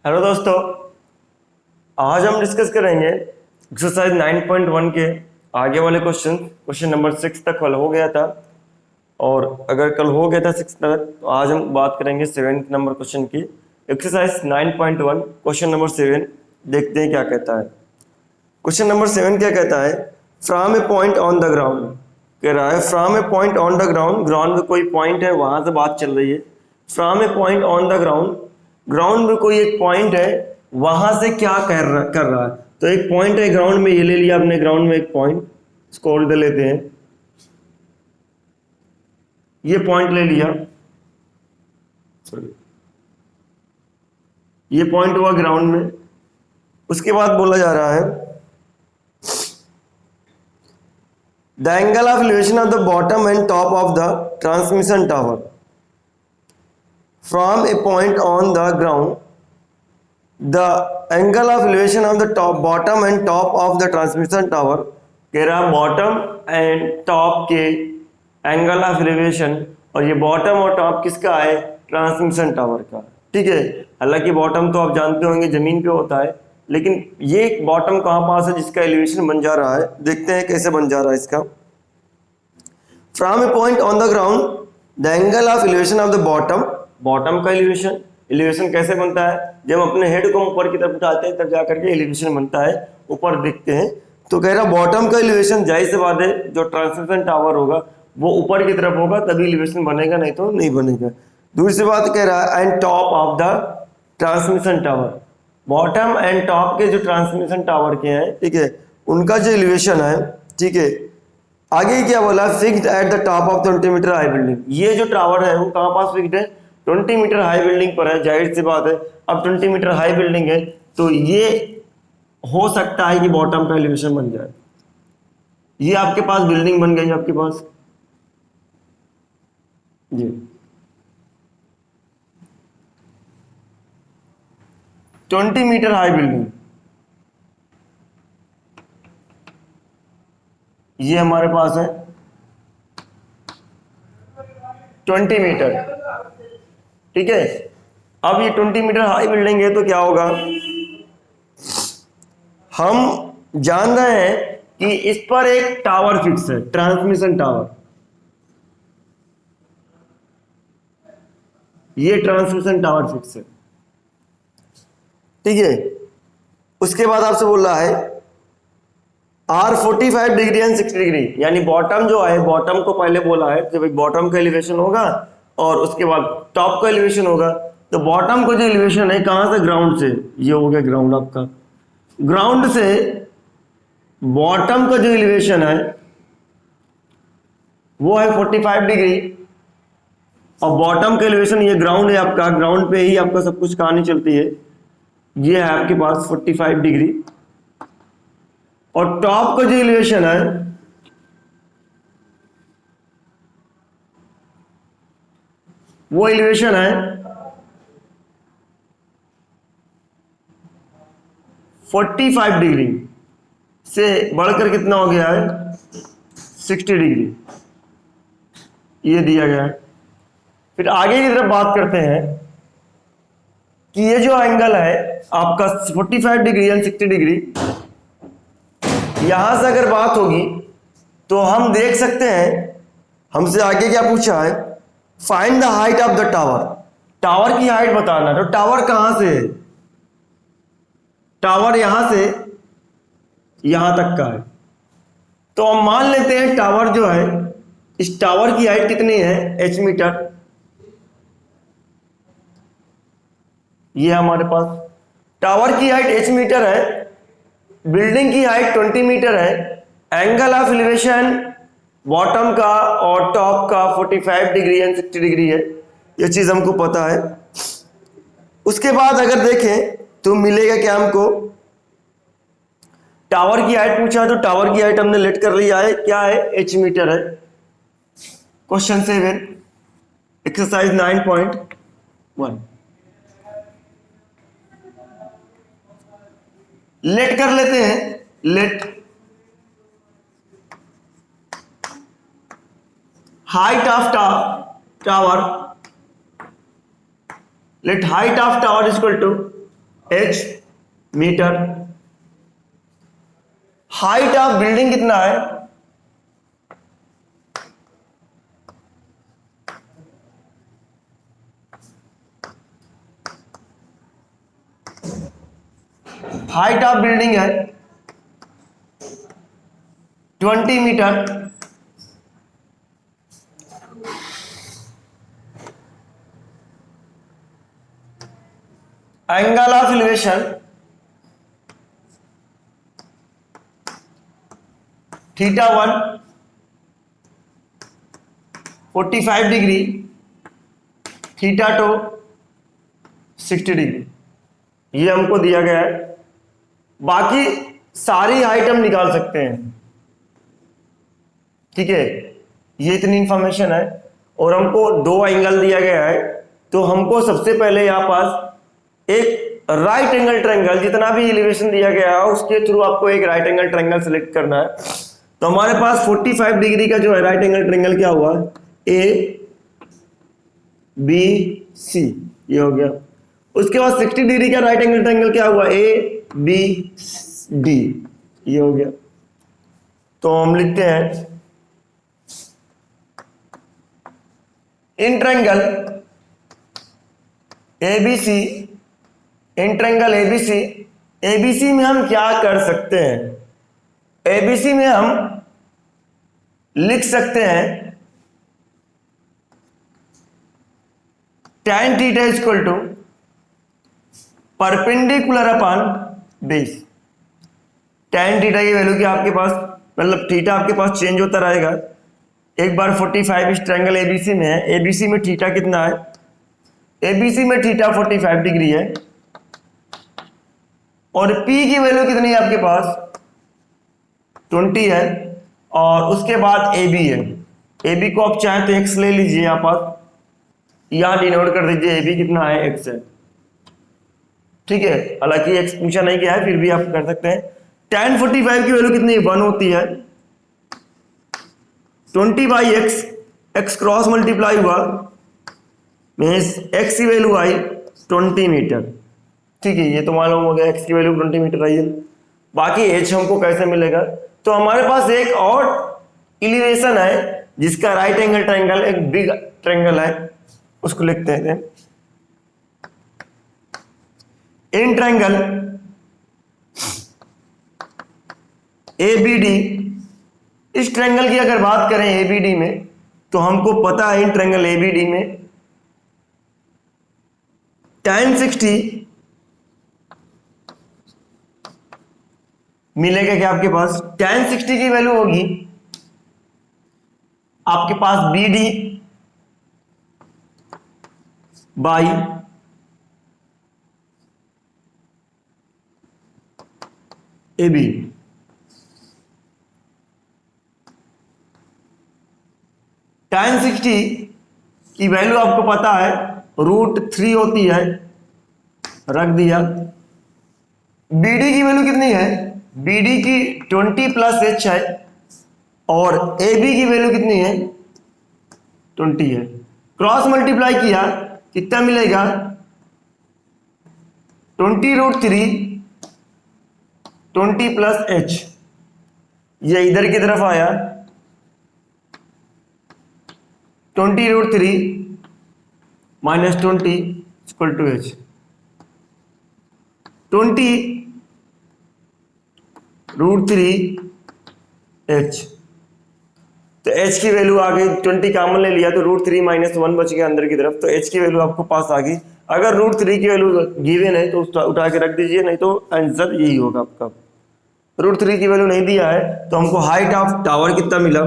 Hello दोस्तों, आज हम डिस्कस करेंगे एक्सरसाइज 9.1 के आगे वाले क्वेश्चन नंबर 6 तक कल हो गया था। और अगर कल हो गया था 6 तक तो आज हम बात करेंगे 7 नंबर क्वेश्चन की। एक्सरसाइज 9.1 क्वेश्चन नंबर 7 देखते हैं क्या कहता है। क्वेश्चन नंबर 7 क्या कहता है, from A point on the ground. कह रहा है from A point on the ground, ground में कोई पॉइंट है वहां से बात चल रही है। From A point on the ground, ground में कोई एक पॉइंट है वहां से क्या कर रहा है। तो एक पॉइंट है ग्राउंड में, ये ले लिया आपने ग्राउंड में एक पॉइंट, इसको और इधर लेते हैं, ये पॉइंट ले लिया, ये पॉइंट हुआ ग्राउंड में। उसके बाद बोला जा रहा है the angle of elevation of the bottom and top of the transmission tower from A point on the ground, the angle of elevation of the top bottom and top of the transmission tower. कह रहा bottom and top के angle of elevation, और ये bottom और top किसका है, transmission tower का। ठीक है, हालांकि बॉटम तो आप जानते होंगे जमीन पे होता है, लेकिन ये बॉटम कहाँ पास है जिसका एलिवेशन बन जा रहा है। देखते हैं कैसे बन जा रहा है इसका। From A point on the ground, the angle of elevation of the bottom, bottom का एलिवेशन, एलिवेशन कैसे बनता है, जब अपने हेड को ऊपर की तरफ उठाते हैं तब जाकर के एलिवेशन बनता है, ऊपर देखते हैं। तो कह रहा बॉटम का एलिवेशन जाहिर सी बात है जो ट्रांसमिशन टावर होगा वो ऊपर की तरफ होगा तभी एलिवेशन बनेगा, नहीं तो नहीं बनेगा। दूसरी बात कह रहा है and top of the transmission tower, bottom and top के जो ट्रांसमिशन टावर के हैं, ठीक है, उनका जो एलिवेशन है, ठीक है। आगे क्या बोला, fixed at the top of 20 metre high building. ये जो टावर है वो कहाँ पास फिक्स्ड है, 20 मीटर हाई बिल्डिंग पर है। जाहिर सी बात है अब 20 मीटर हाई बिल्डिंग है तो ये हो सकता है कि बॉटम का एलिवेशन बन जाए। ये आपके पास बिल्डिंग बन गई आपके पास, जी 20 मीटर हाई बिल्डिंग, ये हमारे पास है 20 मीटर। ठीक है, अब ये 20 मीटर हाई बिल्डिंग है तो क्या होगा, हम जान रहे हैं कि इस पर एक टावर फिक्स है, ट्रांसमिशन टावर। ये ट्रांसमिशन टावर फिक्स है, ठीक है। उसके बाद आपसे बोल रहा है आर 45 डिग्री एंड 60 डिग्री, यानी बॉटम जो है, बॉटम को पहले बोला है जब एक बॉटम का एलिवेशन होगा और उसके बाद टॉप का एलिवेशन होगा। तो बॉटम का जो एलिवेशन है कहां से, ग्राउंड से, ये हो गया ग्राउंड आपका। ग्राउंड से बॉटम का जो एलिवेशन है वो है 45 डिग्री, और बॉटम का एलिवेशन, ये ग्राउंड है आपका, ग्राउंड पे ही आपका सब कुछ कहानी चलती है। ये है आपके पास 45 डिग्री, और टॉप का जो एलिवेशन है वो एलिवेशन है 45 डिग्री से बढ़कर कितना हो गया है, 60 डिग्री, ये दिया गया है। फिर आगे की तरफ बात करते हैं कि ये जो एंगल है आपका 45 डिग्री एंड 60 डिग्री, यहां से अगर बात होगी तो हम देख सकते हैं, हमसे आगे क्या पूछा है, find the height of the tower, tower की हाइट बताना। तो टावर कहां से है, टावर यहां से यहां तक का है। तो हम मान लेते हैं टावर जो है, इस टावर की हाइट कितनी है, h मीटर। ये हमारे पास टावर की हाइट h मीटर है, बिल्डिंग की हाइट 20 मीटर है, एंगल ऑफ एलिवेशन बॉटम का और टॉप का 45 डिग्री एंड 60 डिग्री है, ये चीज हमको पता है। उसके बाद अगर देखें तो मिलेगा क्या हमको, टावर की हाइट पूछा है तो टावर की हाइट हमने लेट कर लिया है, क्या है, h मीटर है। क्वेश्चन 7 एक्सरसाइज 9.1 लेट कर लेते हैं, let height of tower, let height of tower equal to h metre. Height of building कितना है? हाइट ऑफ बिल्डिंग है 20 metre. Angle of elevation θ1 45 degree, θ2 60 degree, ये हमको दिया गया है। बाकी सारी हाइट हम निकाल सकते हैं, ठीक है। ये इतनी इंफॉर्मेशन है और हमको दो एंगल दिया गया है, तो हमको सबसे पहले यहाँ पास एक राइट एंगल ट्रायंगल, जितना भी एलिवेशन दिया गया है उसके थ्रू आपको एक राइट एंगल ट्रायंगल सेलेक्ट करना है। तो हमारे पास 45 डिग्री का जो है राइट एंगल ट्रायंगल क्या हुआ, ए बी सी, ये हो गया। उसके बाद 60 डिग्री का राइट एंगल ट्रायंगल क्या हुआ, ए बी डी, ये हो गया। तो हम लिखते हैं in triangle ABC, in triangle ABC, ABC में हम क्या कर सकते हैं, एबीसी में हम लिख सकते हैं tan theta equal to perpendicular upon base. tan theta की वैल्यू क्या आपके पास, मतलब थीटा आपके पास चेंज होता रहेगा। एक बार 45 इस ट्रायंगल एबीसी में है, एबीसी में थीटा कितना है, एबीसी में थीटा 45 डिग्री है, और P की वैल्यू कितनी है आपके पास 20 है, और उसके बाद AB है। AB को आप चाहे तो x ले लीजिए, यहाँ पर यहां डिनोट कर दीजिए AB कितना है, x है, ठीक है। हालांकि x पूछा नहीं गया है, फिर भी आप कर सकते हैं। tan 45 की वैल्यू कितनी है, 1 होती है। 20 by x, x cross multiply हुआ, मीन्स x की वैल्यू आई 20 मीटर, ठीक है। ये तो मालूम हो गया x की वैल्यू 20 मीटर आई है। बाकी h हमको कैसे मिलेगा, तो हमारे पास एक और इलिवेशन है जिसका राइट एंगल ट्रायंगल एक बिग ट्रायंगल है, उसको लिखते हैं इन ट्रायंगल ABD। इस ट्रायंगल की अगर बात करें ABD में, तो हमको पता है इन ट्रायंगल ABD में tan 60 मिलेगा। क्या आपके पास tan 60 की वैल्यू होगी आपके पास BD बाई AB। tan 60 की वैल्यू आपको पता है √3 होती है, रख दिया। BD की वैल्यू कितनी है, BD की 20 प्लस H है, और AB की वैल्यू कितनी है 20 है। क्रॉस मल्टीप्लाई किया कितना मिलेगा 20√3, 20 प्लस H, ये इधर की तरफ आया 20√3 minus 20 equal to H। 20√3H, तो H की वैल्यू आ गई, 20 कॉमन ले लिया तो √3 माइनस 1 बच गया अंदर की तरफ, तो H की वैल्यू आपको पास आ गई। अगर √3 की वैल्यू गिवन है तो उठा के रख दीजिए, नहीं तो आंसर यही होगा आपका। √3 की वैल्यू नहीं दिया है तो हमको हाइट ऑफ टावर कितना मिला,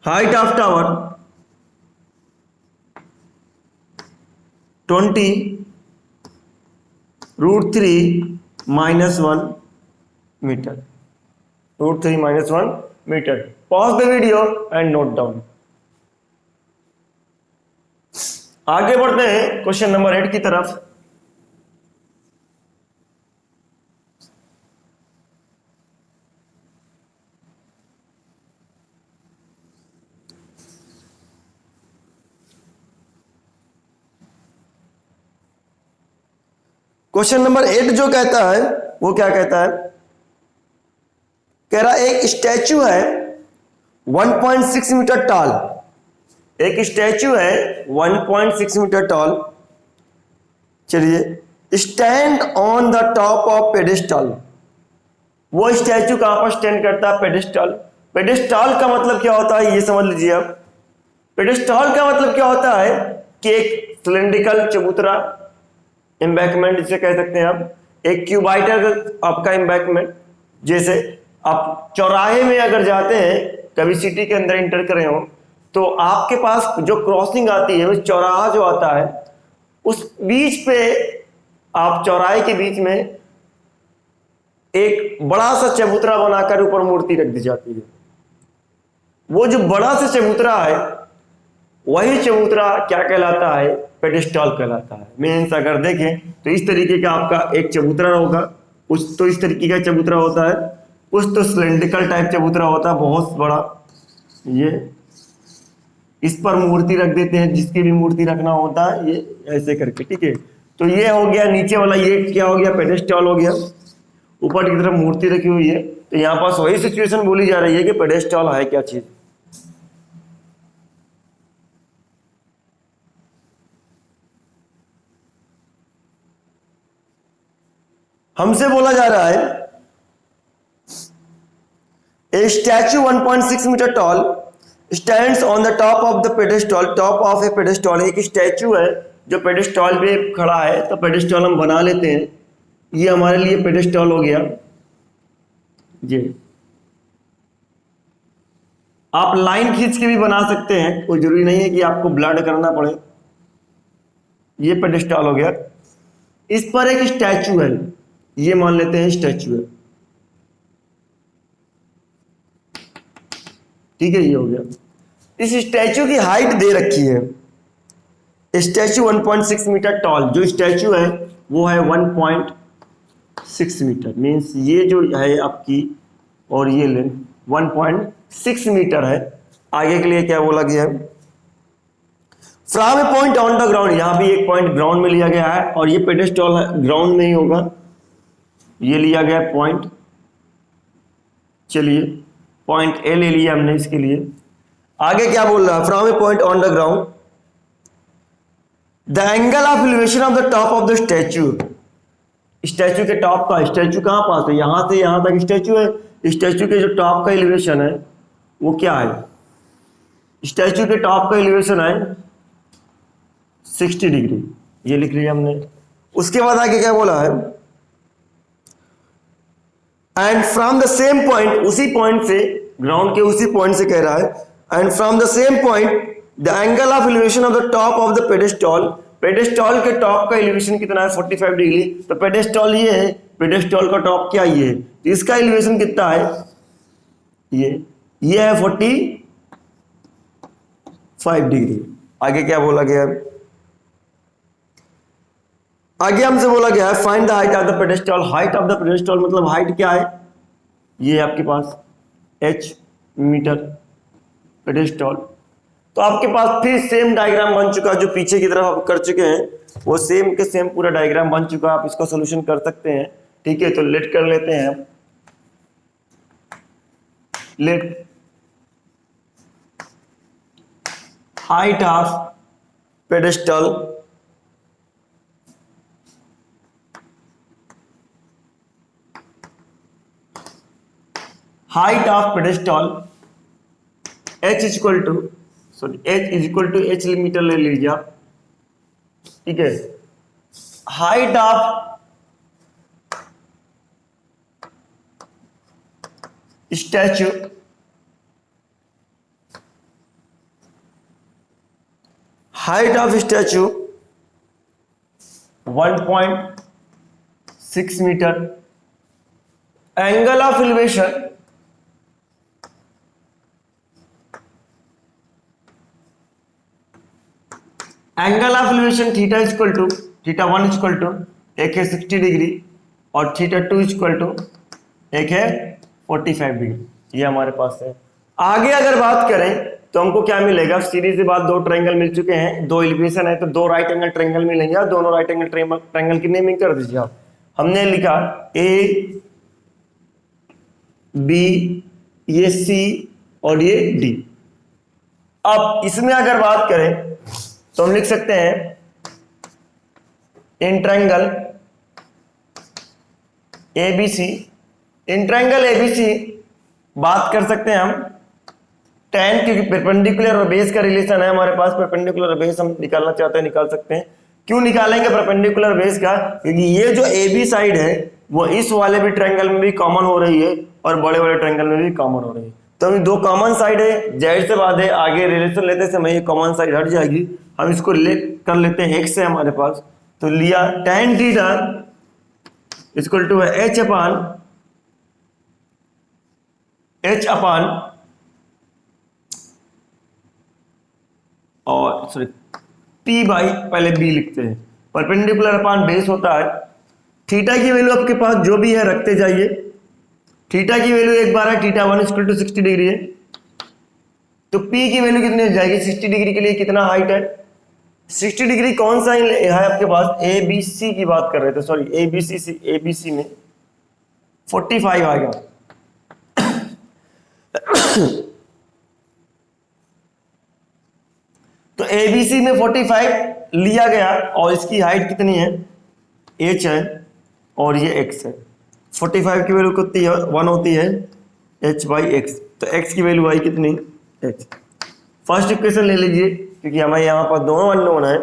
height of tower 20√3 minus 1 metre, √3 minus 1 metre. Pause the video and note down. आगे बढ़ते हैं क्वेश्चन नंबर 8 की तरफ। क्वेश्चन नंबर 8 जो कहता है वो क्या कहता है, कह रहा एक स्टैचू है 1.6 मीटर टॉल, एक स्टैचू है 1.6 मीटर टॉल, चलिए stand on the top of pedestal. वो स्टैचू कहां पर स्टैंड करता है, पेडेस्टल। पेडेस्टल का मतलब क्या होता है ये समझ लीजिए आप। पेडेस्टल का मतलब क्या होता है कि एक सिलेंड्रिकल चबूतरा एम्बैंकमेंट जिसे कह सकते हैं आप, एक क्यूबाइटर आपका एम्बैंकमेंट। जैसे आप चौराहे में अगर जाते हैं, कभी सिटी के अंदर इंटर कर रहे हो, तो आपके पास जो क्रॉसिंग आती है, उस चौराहा जो आता है, उस बीच पे आप चौराहे के बीच में एक बड़ा सा चबूतरा बनाकर ऊपर मूर्ति रख दी जाती है। वो जो बड़ा सा चबूतरा है, वही चबूतरा क्या कहलाता है, पेडेस्टल कहलाता है। मीन्स अगर देखें तो इस तरीके का आपका एक चबूतरा होगा, कुछ तो इस तरीके का चबूतरा होता है, कुछ तो सिलेंड्रिकल टाइप चबूतरा होता है बहुत बड़ा। ये इस पर मूर्ति रख देते हैं, जिसकी भी मूर्ति रखना होता है, ये ऐसे करके, ठीक है। तो ये हो गया नीचे वाला, ये क्या हो गया, पेडेस्टल हो गया। ऊपर की तरफ मूर्ति रखी हुई है, तो यहाँ पास वही सिचुएशन बोली जा रही है कि पेडेस्टल है क्या चीज। हमसे बोला जा रहा है a statue 1.6 metre tall stands on the top of the pedestal, top of a pedestal. एक स्टैचू है जो पेडेस्टल पे खड़ा है, तो पेडेस्टल हम बना लेते हैं, ये हमारे लिए पेडेस्टल हो गया। जी आप लाइन खींच के भी बना सकते हैं, कोई जरूरी नहीं है कि आपको ब्लड करना पड़े। ये पेडेस्टल हो गया। इस पर एक स्टैचू है, ये मान लेते हैं स्टैचू है, ठीक है, ये हो गया। इस स्टैचू की हाइट दे रखी है, स्टैचू 1.6 मीटर टॉल। जो स्टैचू है वो है 1.6 मीटर, मीन्स ये जो है आपकी और ये लेंथ 1.6 मीटर है। आगे के लिए क्या बोला गया है, from A point on the ground, यहां भी एक पॉइंट ग्राउंड में लिया गया है, और ये पेडेस्टल ग्राउंड में ही होगा, ये लिया गया पॉइंट। चलिए पॉइंट ए ले लिया हमने इसके लिए। आगे क्या बोल रहा है, from A point on the ground the angle of elevation of the top of the statue. Statue के टॉप का, स्टैचू कहां पास है, यहां से यहां तक स्टैचू है, स्टैचू के जो टॉप का एलिवेशन है वो क्या है, स्टैचू के टॉप का एलिवेशन है 60 डिग्री, ये लिख लिया हमने। उसके बाद आगे क्या बोला है, and from the same point, उसी पॉइंट से, ग्राउंड के उसी पॉइंट से कह रहा है, and from the same point the angle of elevation of the top of the pedestal. Pedestal के टॉप का एलिवेशन कितना है, 45 डिग्री। तो पेडेस्टल ये है, पेडेस्टल का टॉप क्या ये है, तो इसका एलिवेशन कितना है, ये है 45 डिग्री। आगे क्या बोला गया है, आगे हमसे बोला गया है find the height of the pedestal. Height of the pedestal मतलब हाइट क्या है, ये आपके पास h मीटर पेडेस्टल। तो आपके पास फिर सेम डायग्राम बन चुका, जो पीछे की तरफ आप कर चुके हैं, वो सेम के सेम पूरा डायग्राम बन चुका। आप इसको सोल्यूशन कर सकते हैं, ठीक है। तो लेट कर लेते हैं, let height of pedestal height of pedestal h is equal to h metre ले लीजिए आप, ठीक है। Height of statue height of statue 1.6 metre. Angle of elevation angle of elevation theta is equal to, theta 1 is equal to, एक है 60 degree और theta 2 is equal to, एक है 45 डिग्री। ये हमारे पास है। आगे अगर बात करें तो हमको क्या मिलेगा, सीरीज के बाद दो ट्रायंगल मिल चुके हैं, दो एलिवेशन है तो दो राइट एंगल ट्रायंगल मिलेंगे, और दोनों राइट एंगल ट्रायंगल की नेमिंग कर दीजिए आप। हमने लिखा ए बी, ये सी और ये डी। अब इसमें अगर बात करें तो हम लिख सकते हैं in triangle ABC, in triangle ABC बात कर सकते हैं हम tan, क्योंकि परपेंडिकुलर और बेस का रिलेशन है हमारे पास, परपेंडिकुलर और बेस हम निकालना चाहते हैं निकाल सकते हैं। क्यों निकालेंगे परपेंडिकुलर बेस का, क्योंकि ये जो ए बी साइड है वो इस वाले भी ट्रायंगल में भी कॉमन हो रही है और बड़े बड़े ट्रायंगल में भी कॉमन हो रही है। तो अभी दो कॉमन साइड है, जाहिर से बात है आगे रिलेशन लेते समय ये कॉमन साइड हट जाएगी। हम इसको ले कर लेते हैं, एक्स है हमारे पास, तो लिया tan theta equal to H upon और सॉरी पी बाई, पहले बी लिखते हैं, परपेंडिकुलर अपान बेस होता है। थीटा की वैल्यू आपके पास जो भी है रखते जाइए। थीटा की वैल्यू एक बार है, थीटा 1 इक्वल टू 60 डिग्री है, तो पी की वैल्यू कितनी हो जाएगी, 60 डिग्री के लिए कितना हाइट है, 60 डिग्री कौन सा है आपके पास, ए बी सी की बात कर रहे थे, सॉरी ए बी सी में 45 आएगा। तो एबीसी में 45 लिया गया और इसकी हाइट कितनी है, h है और ये x है। 45 की वैल्यू कितनी है, 1 होती है h बाई एक्स, तो x की वैल्यू आई कितनी, h। फर्स्ट इक्वेशन ले लीजिए, क्योंकि हमें यहाँ पर दोनों अननोन है।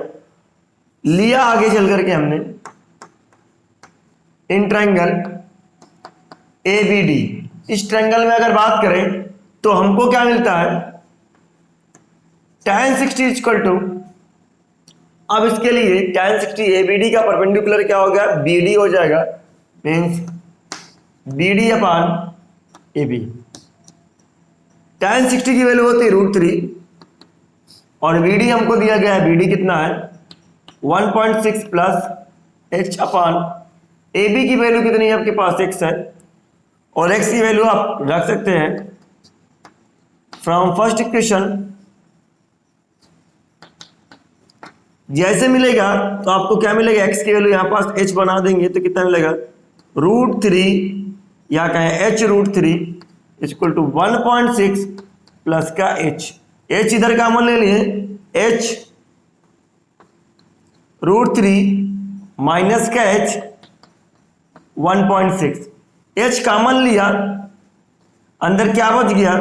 लिया आगे चल करके हमने इन ट्रायंगल ABD, इस ट्रायंगल में अगर बात करें तो हमको क्या मिलता है, tan 60 इक्वल टू, अब इसके लिए tan 60 ABD का परपेंडिकुलर क्या हो गया, BD हो जाएगा, मीन्स BD अपान AB। tan 60 की वैल्यू होती है √3 और BD हमको दिया गया है, BD कितना है 1.6 प्लस h अपान AB की वैल्यू कितनी है आपके पास, x है, और x की वैल्यू आप रख सकते हैं फ्रॉम फर्स्ट इक्वेशन। जैसे मिलेगा तो आपको क्या मिलेगा, x की वैल्यू यहाँ पास h बना देंगे तो कितना मिलेगा, √3 या कहें h√3 इक्वल टू 1.6 प्लस का h इधर कॉमन ले लिए, h √3 माइनस का h 1.6, h कॉमन लिया, अंदर क्या बच गया,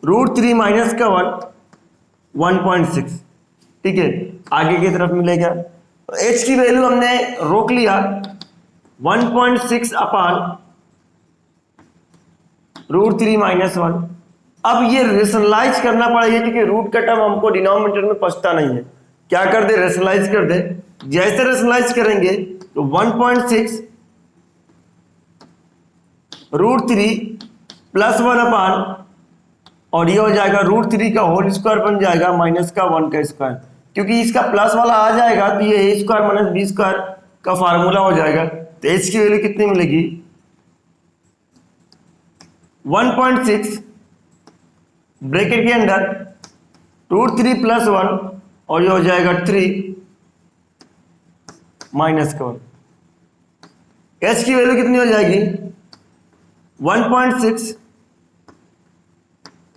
√3 माइनस का 1.6, ठीक है। आगे की तरफ मिलेगा तो h की वैल्यू हमने रोक लिया 1.6 अपान √3 माइनस 1। अब ये रेशनलाइज करना पड़ेगा, क्योंकि रूट का टर्म हमको डिनोमिनेटर में पछता नहीं है। क्या कर दे, रेशनलाइज कर दे। जैसे रेशनलाइज करेंगे तो 1.6 √3 प्लस 1 अपान, और ये हो जाएगा √3 का होल स्क्वायर बन जाएगा माइनस का 1 का स्क्वायर, क्योंकि इसका प्लस वाला आ जाएगा तो ये a square minus B square का फार्मूला हो जाएगा। तो h की वैल्यू कितनी मिलेगी, 1.6 ब्रैकेट के अंदर √3 प्लस 1 और ये हो जाएगा 3 माइनस का 1। h की वैल्यू कितनी हो जाएगी, 1.6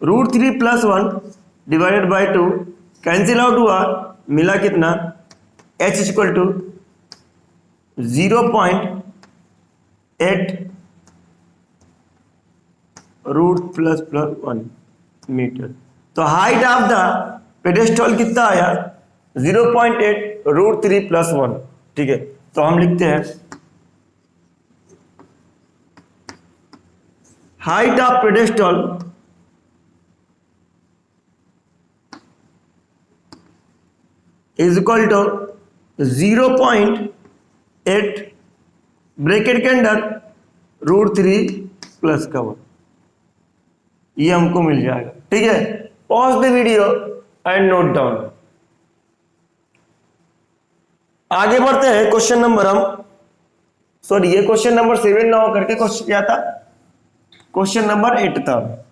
√3 plus 1 divided by 2, cancel out हुआ, मिला कितना, h इक्वल टू 0.8 √++1 मीटर। तो हाइट ऑफ द पेडेस्टल कितना आया, 0.8 √3 प्लस 1, ठीक है। तो हम लिखते हैं height of pedestal is equal to 0.8 bracket के अंदर √3 प्लस का 1, ये हमको मिल जाएगा, ठीक है। Pause the video and note down. आगे बढ़ते हैं, क्वेश्चन नंबर ये क्वेश्चन नंबर 7 ना हो करके क्वेश्चन क्या था, क्वेश्चन नंबर 8 था।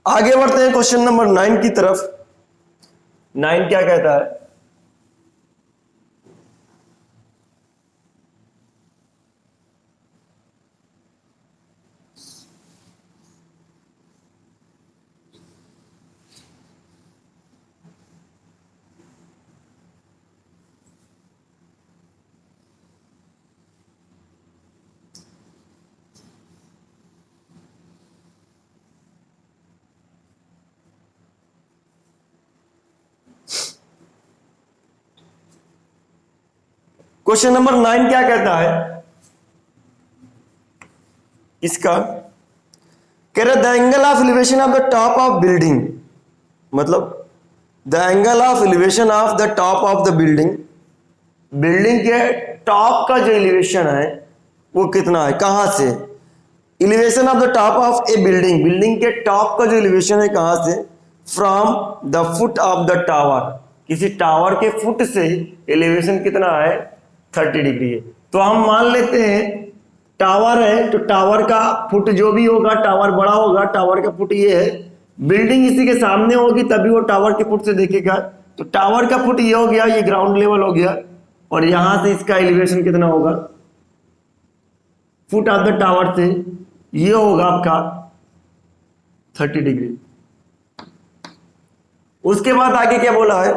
आगे बढ़ते हैं क्वेश्चन नंबर 9 की तरफ। 9 क्या कहता है? क्वेश्चन नंबर 9 क्या कहता है इसका? कह रहा the angle of elevation of the top of building, मतलब the angle of elevation of the top of the building, building के टॉप का जो एलिवेशन है वो कितना है, कहां से? Elevation of the top of a building, building के टॉप का जो एलिवेशन है कहां से? From the foot of the tower, किसी टावर के फुट से एलिवेशन कितना है? 30 डिग्री है। तो हम मान लेते हैं टावर है, तो टावर का फुट जो भी होगा, टावर बड़ा होगा, टावर का फुट ये है, बिल्डिंग इसी के सामने होगी तभी वो टावर के फुट से देखेगा। तो टावर का फुट ये हो गया, ये ग्राउंड लेवल हो गया, और यहां से इसका एलिवेशन कितना होगा? फुट ऑफ द टावर से ये होगा आपका 30 डिग्री। उसके बाद आगे क्या बोला है?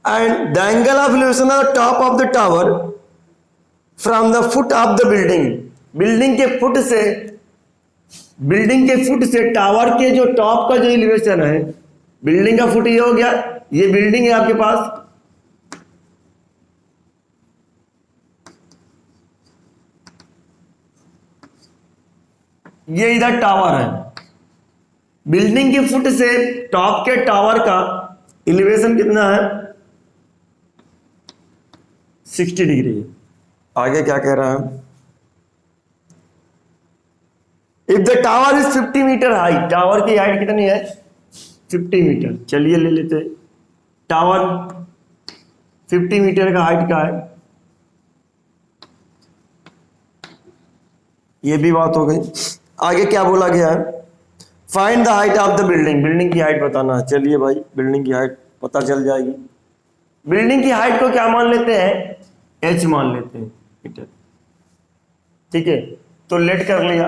and the angle of elevation of the top of the tower from the foot of the building, building के फुट से, बिल्डिंग के फुट से टावर के जो टॉप का जो एलिवेशन है, बिल्डिंग का फुट ये हो गया, ये बिल्डिंग है आपके पास, ये इधर टावर है, बिल्डिंग के फुट से टॉप के टावर का एलिवेशन कितना है? 60 डिग्री। आगे क्या कह रहा है? If the tower is 50 metre height, tower की हाइट कितनी है? 50 मीटर। चलिए ले लेते हैं, टावर 50 मीटर का हाइट का है, ये भी बात हो गई। आगे क्या बोला गया है? Find the height of the building, building की हाइट बताना है। चलिए भाई, बिल्डिंग की हाइट पता चल जाएगी। बिल्डिंग की हाइट को क्या मान लेते हैं? h मान लेते हैं, मीटर। ठीक है, तो लेट कर लिया,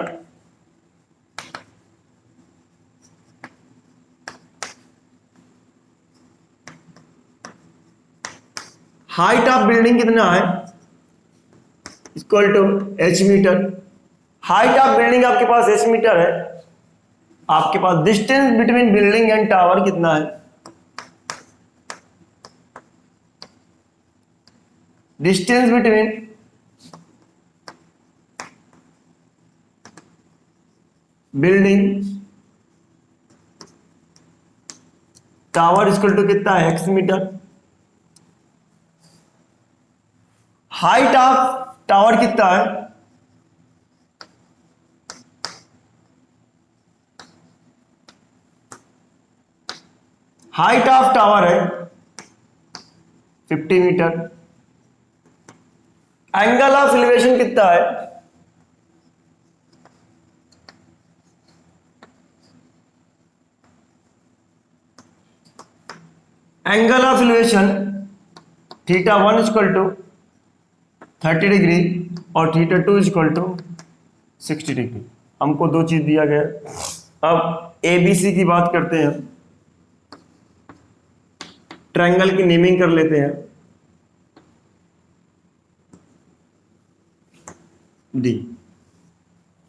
हाइट ऑफ बिल्डिंग कितना है? Equal to h metre. Height of building आपके पास h मीटर है, आपके पास distance between building and tower कितना है? Distance between building tower equal to कितना है? x metre. Height of tower कितना है? हाइट ऑफ टावर है 50 मीटर। एंगल ऑफ एलिवेशन कितना है? Angle of elevation θ1 equal to 30 degree और θ2 इक्वल टू 60 डिग्री। हमको दो चीज दिया गया। अब ABC की बात करते हैं, ट्रायंगल की नेमिंग कर लेते हैं। डी,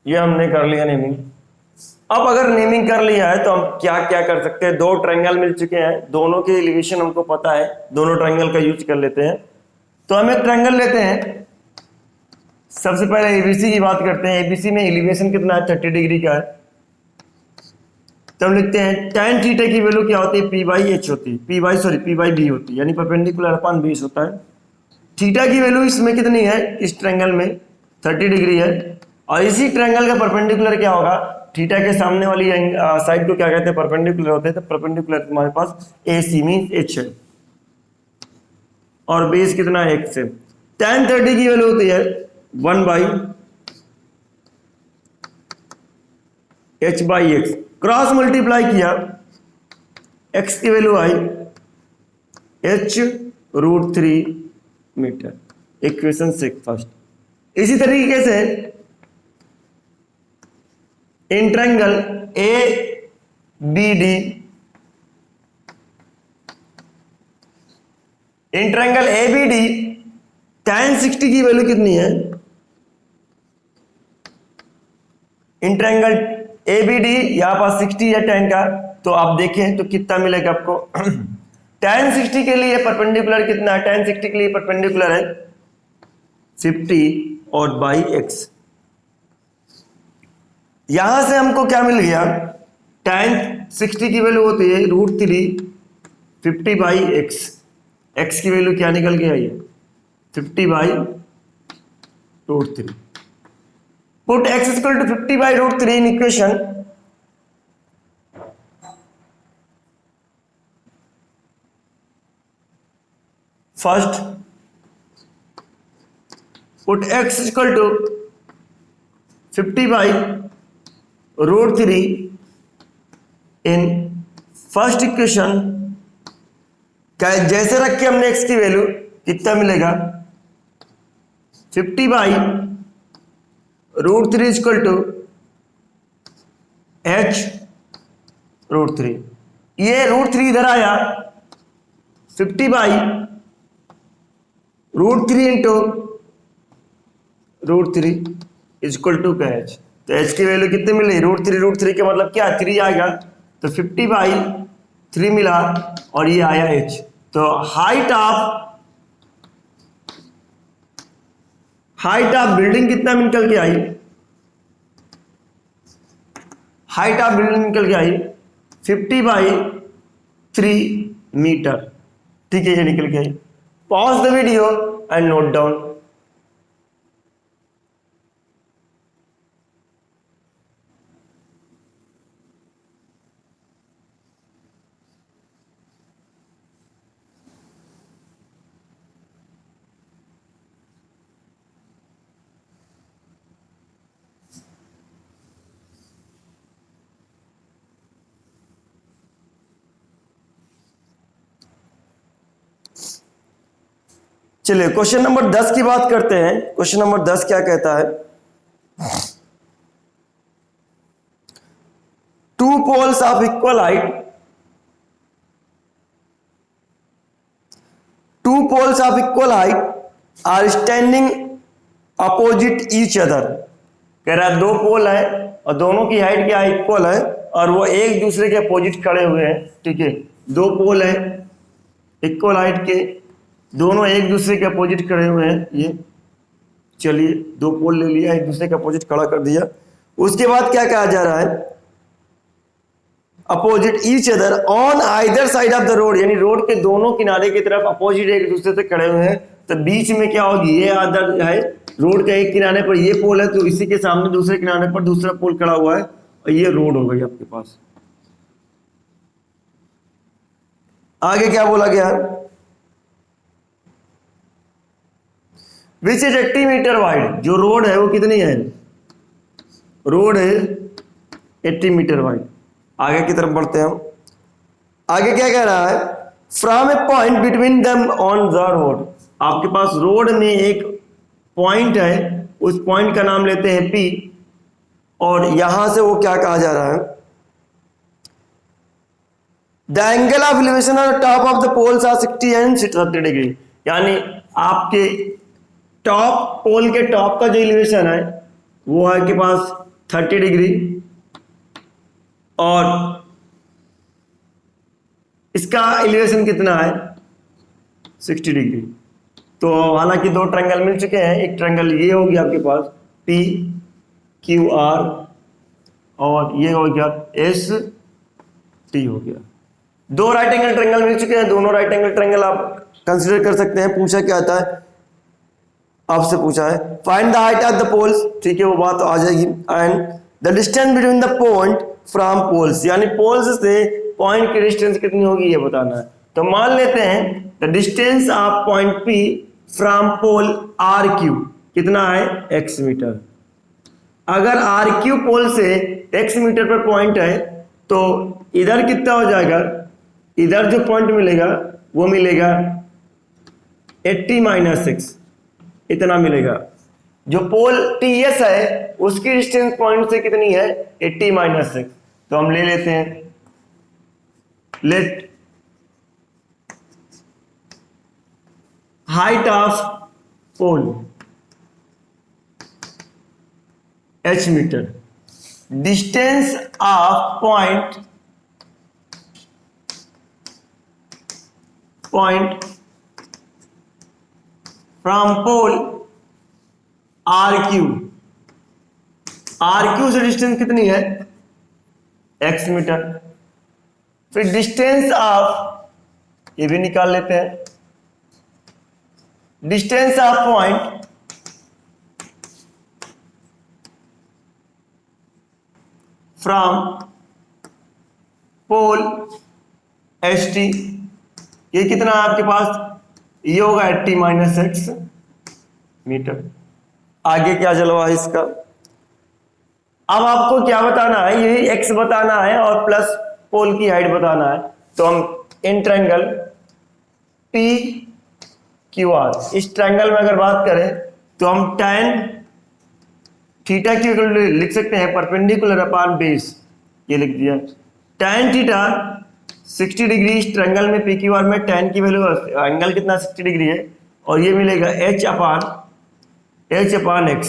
ये हमने कर लिया नेमिंग। अब अगर नेमिंग कर लिया है तो हम क्या क्या कर सकते हैं? दो ट्रायंगल मिल चुके हैं, दोनों के एलिवेशन हमको पता है, दोनों ट्रायंगल का यूज कर लेते हैं। तो हम एक ट्रायंगल लेते हैं, सबसे पहले एबीसी की बात करते हैं। एबीसी में एलिवेशन कितना है? 30 डिग्री का है। तो हम लिखते हैं tan थीटा की वैल्यू क्या होती है? पी बाई एच होती है, पी बाई बी होती है, यानी परपेंडिकुलर अपॉन बेस होता है। थीटा की वैल्यू इसमें कितनी है? इस ट्रायंगल में 30 डिग्री है, और इसी ट्रायंगल का परपेंडिकुलर क्या होगा? थीटा के सामने वाली साइड को क्या कहते हैं? परपेंडिकुलर होते हैं। तो परपेंडिकुलर हमारे पास AC मींस H है। और बेस कितना है x है। tan 30 की वैल्यू होती है 1/h/x, क्रॉस मल्टीप्लाई किया, x की वैल्यू आई h√3 मीटर, इक्वेशन 6 फर्स्ट। इसी तरीके से in triangle ABD, in triangle ABD tan 60 की वैल्यू कितनी है? इन ट्रायंगल ABD यहां पास 60 है tan का, तो आप देखें तो कितना मिलेगा आपको। tan 60 के लिए परपेंडिकुलर कितना है? tan 60 के लिए परपेंडिकुलर है 50 और बाई x। यहां से हमको क्या मिल गया? tan 60 की वैल्यू होती है √3 50/x, x की वैल्यू क्या निकल के आई है? 50/√3। Put x equal to 50/√3 in equation first. Put x equal to 50/√3 in first equation. जैसे रख के हमने x की वैल्यू कितना मिलेगा? 50/√3 इक्वल टू h√3। ये √3 इधर आया, 50/√3 इंटू √3 इक्वल टू का h। तो h की वैल्यू कितनी मिली? √3 का मतलब क्या? 3 आएगा, तो 50/3 मिला और ये आया h। तो हाइट ऑफ बिल्डिंग कितना निकल के आई? हाइट ऑफ बिल्डिंग निकल के आई 50/3 मीटर। ठीक है, ये निकल के आई। Pause the video and note down. चलिए क्वेश्चन नंबर 10 की बात करते हैं। क्वेश्चन नंबर 10 क्या कहता है? Two poles of equal height, two poles of equal height are standing opposite each other. कह रहा है दो पोल है और दोनों की हाइट क्या है? इक्वल है और वो एक दूसरे के अपोजिट खड़े हुए हैं। ठीक है, दो पोल है इक्वल हाइट के, दोनों एक दूसरे के अपोजिट खड़े हुए हैं। ये चलिए दो पोल ले लिया, एक दूसरे के अपोजिट खड़ा कर दिया। उसके बाद क्या कहा जा रहा है? Opposite each other on either side of the road, यानी रोड के दोनों किनारे की तरफ अपोजिट एक दूसरे से खड़े हुए हैं। तो बीच में क्या होगी? ये अदर है, रोड के एक किनारे पर ये पोल है, तो इसी के सामने दूसरे किनारे पर दूसरा पोल खड़ा हुआ है और ये रोड हो गई आपके पास। आगे क्या बोला गया? Which is 80 metre wide. जो रोड है वो कितनी है? रोड है 80 मीटर वाइड। आगे की तरफ बढ़ते हैं हम। आगे क्या कह रहा है? From A point between them on the road. आपके पास रोड में एक पॉइंट है, उस पॉइंट का नाम लेते हैं P, और यहां से वो क्या कहा जा रहा है? The angle of elevation on top of the poles are 60 and 30 degree. यानी आपके टॉप पोल के टॉप का जो एलिवेशन है वो है के पास 30 डिग्री और इसका एलिवेशन कितना है? 60 डिग्री। तो हालांकि दो ट्रायंगल मिल चुके हैं। एक ट्रायंगल ये हो गया आपके पास PQR और ये हो गया ST हो गया। दो राइट एंगल ट्रायंगल मिल चुके हैं। दोनों राइट एंगल ट्रायंगल आप कंसीडर कर सकते हैं। पूछा क्या आता है? आपसे पूछा है find the height of the poles. ठीक है, वो बात आ जाएगी। And the distance between the point from poles, यानी पोल्स से पॉइंट की डिस्टेंस कितनी होगी ये बताना है। तो मान लेते हैं the distance of point P from pole RQ कितना है x मीटर। अगर RQ पोल से x मीटर पर पॉइंट है तो इधर कितना हो जाएगा, इधर जो पॉइंट मिलेगा वो मिलेगा 80 - 6 इतना मिलेगा। जो पोल TS है उसकी डिस्टेंस पॉइंट से कितनी है 80 - 6, तो हम ले लेते हैं, let height of pole h metre, distance of point from pole RQ से डिस्टेंस कितनी है x मीटर। फिर डिस्टेंस ऑफ, ये भी निकाल लेते हैं, distance of point from pole HT, ये कितना है आपके पास, ये होगा 80 - x मीटर। आगे क्या चलवा है इसका, अब आपको क्या बताना है, यही x बताना है और प्लस पोल की हाइट बताना है। तो हम इन ट्रायंगल PQR, इस ट्रायंगल में अगर बात करें तो हम tan थीटा की लिख सकते हैं परपेंडिकुलर अपॉन बेस, ये लिख दिया। tan थीटा 60 डिग्री, इस ट्रायंगल में PQR में tan की वैल्यू, एंगल कितना 60 डिग्री है, और ये मिलेगा h अपान x।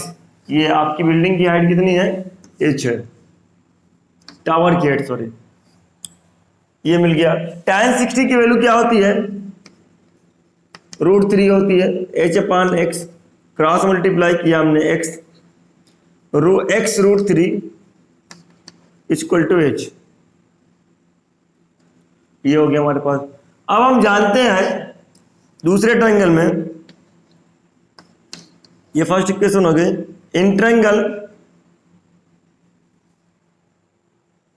ये आपकी बिल्डिंग की हाइट कितनी है h है, टावर की हाइट सॉरी, ये मिल गया। tan 60 की वैल्यू क्या होती है, √3 होती है, h अपान x क्रॉस मल्टीप्लाई किया हमने x √3 = h, ये हो गया हमारे पास। अब हम जानते हैं दूसरे ट्रायंगल में, ये फर्स्ट इक्वेशन हो गई, in triangle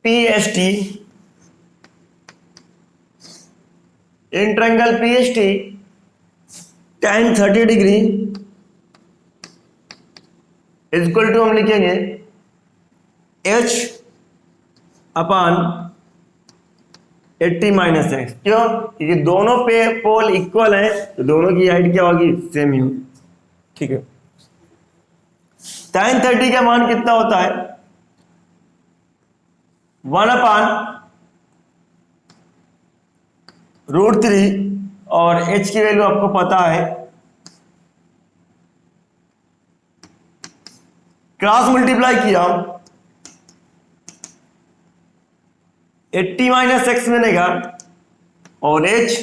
PST, in triangle PST tan 30 degree = हम लिखेंगे h अपान 80 - x। क्यों, क्योंकि दोनों पे पोल इक्वल है तो दोनों की हाइट क्या होगी, सेम ही होगी। ठीक है, tan 30 का मान कितना होता है 1 अपान √3, और h की वैल्यू आपको पता है, क्रॉस मल्टीप्लाई किया 80 - x बनेगा और h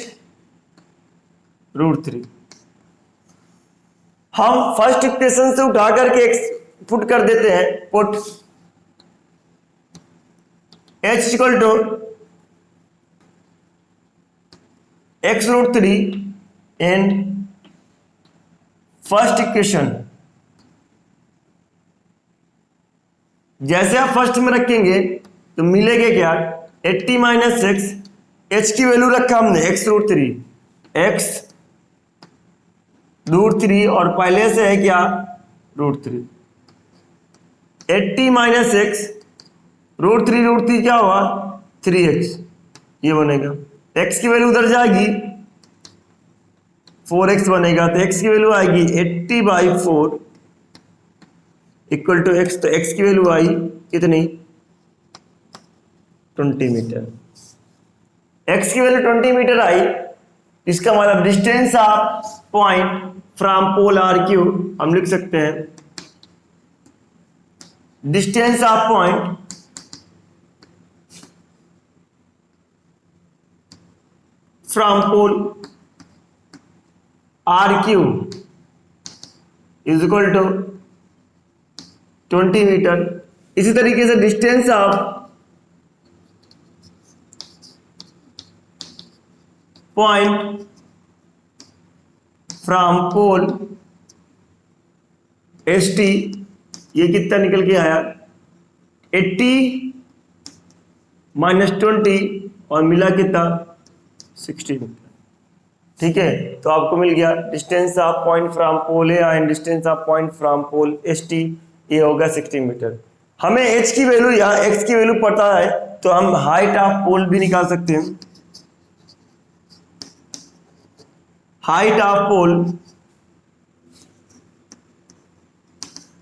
√3। हम फर्स्ट इक्वेशन से उठा करके x पुट कर देते हैं, put h = x √3 and first equation, जैसे आप फर्स्ट में रखेंगे तो मिलेगा क्या 80 - x, h की वैल्यू रखा हमने x √3 और पहले से है क्या √3, 80 - x √3 क्या हुआ 3x, ये बनेगा। x की वैल्यू उधर जाएगी 4x बनेगा, तो x की वैल्यू आएगी 80/4 = x, तो x की वैल्यू आई कितनी 20 मीटर। x की वैल्यू 20 मीटर आई, इसका मतलब distance of point from pole RQ हम लिख सकते हैं, distance of point from pole RQ = 20 metre. इसी तरीके से distance of point from pole ST, ये कितना निकल के आया 80 - 20 और मिला कितना 60 मीटर। ठीक है, तो आपको मिल गया distance of point from pole A and distance of point from pole S T, ये होगा 60 मीटर। हमें एच की वैल्यू, यहाँ एक्स की वैल्यू पता है तो हम हाइट ऑफ पोल भी निकाल सकते हैं। Height of pole,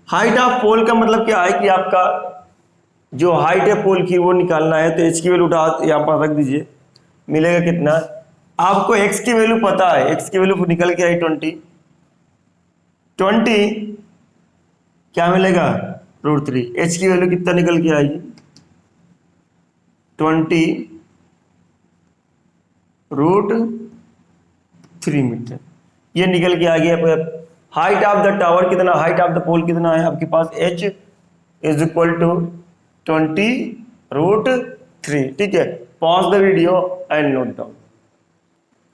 height of pole का मतलब क्या है कि आपका जो हाइट है पोल की वो निकालना है, तो एच की वैल्यू उठा यहाँ पर रख दीजिए, मिलेगा कितना, आपको एक्स की वैल्यू पता है, एक्स की वैल्यू निकल के आई 20 क्या मिलेगा √3। एच की वैल्यू कितना निकल के आएगी 20 √3 मीटर, ये निकल के आ गया। हाइट ऑफ द टावर कितना, हाइट ऑफ द पोल कितना है आपके पास, h इज इक्वल टू 20 √3। ठीक है, pause the video and note down.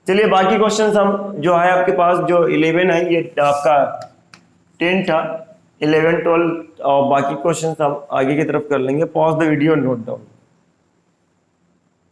चलिए बाकी क्वेश्चन हम जो है आपके पास, जो 11 है ये आपका 10 था, 11 12 और बाकी क्वेश्चन हम आगे की तरफ कर लेंगे। Pause the video note down.